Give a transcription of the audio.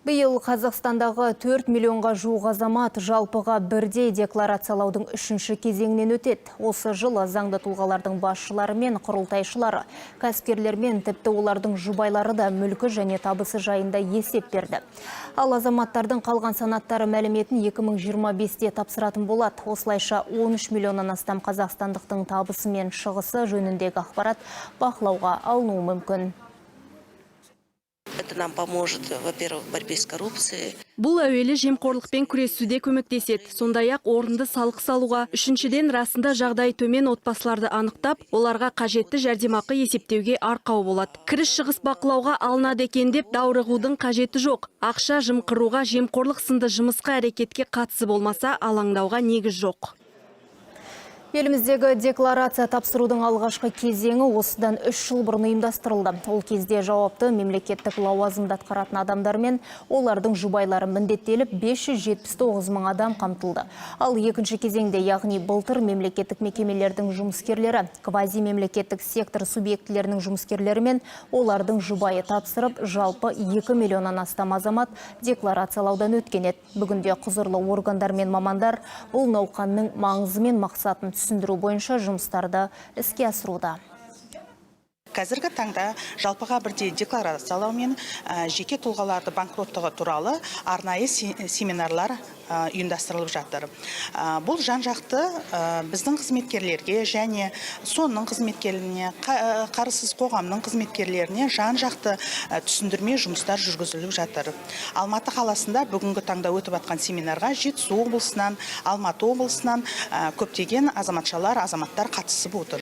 Биыл Қазақстандағы 4 миллионға жуық азамат жалпыға бірдей декларациялаудың 3-ші кезеңінен өтеді. Осы жылы заңды тұлғалардың басшылары мен құрылтайшылары, кәсіпкерлер мен тіпті олардың жұбайлары да мүлкі және табысы жайында есеп берді. Ал азаматтардың қалған санаттары мәліметін 2025-те тапсыратын болады. Осылайша 13 миллионнан астам қазақстандықтың табысы мен шығысы жөніндегі ақпарат бақылауға алынуы мүмкін. Это нам поможет, во-первых, в борьбе с коррупцией. Бұл әуелі жемқорлықпен күресуде көмектеседі. Сондай-ақ орынды салық салуға, үшіншіден расында жағдай төмен отбасыларды анықтап, оларға қажетті жәрдемақы есептеуге арқау болады. Кіріс шығыс бақылауға алынады екен деп даурығудың қажеті жоқ. Ақша жымқыруға, жемқорлық сынды жұмысқа әрекетке қатысы болмаса, алаңдауға негіз жоқ. Еліміздегі декларация тапсырудың алғашқы кезеңі осыдан 3 жыл бұрын ұйымдастырылды. Ол кезде жауапты мемлекеттік лауазымды атқаратын адамдар мен олардың жұбайлары міндеттеліп 579 мың адам қамтылды. Ал екінші кезеңде, яғни былтыр мемлекеттік мекемелердің жұмыскерлері, квази мемлекеттік сектор субъектілерінің жұмыскерлері мен олардың жұбайы тапсырып, жалпы 2 миллионнан астам азамат декларациялаудан өткен еді. Бүгінде құзырлы органдар мен мамандар бұл науқанның маңызы мен мақсатын түсіндіру бойынша жұмыстарды іске асыруда. Қазіргі таңда жалпыға бірдей декларациялау мен жеке тұлғаларды банкроттығы туралы арнайы семинарлар ұйымдастырылып жатыр. Бұл жан-жақты біздің қызметкерлерге және сонның қызметкерлеріне, қарызсыз қоғамның қызметкерлеріне жан-жақты түсіндірме жұмыстар жүргізіліп жатыр. Алматы қаласында бүгінгі таңда өтіп атқан семинарға Жетісу облысынан, Алматы облысынан көптеген азаматтар қатысып отыр.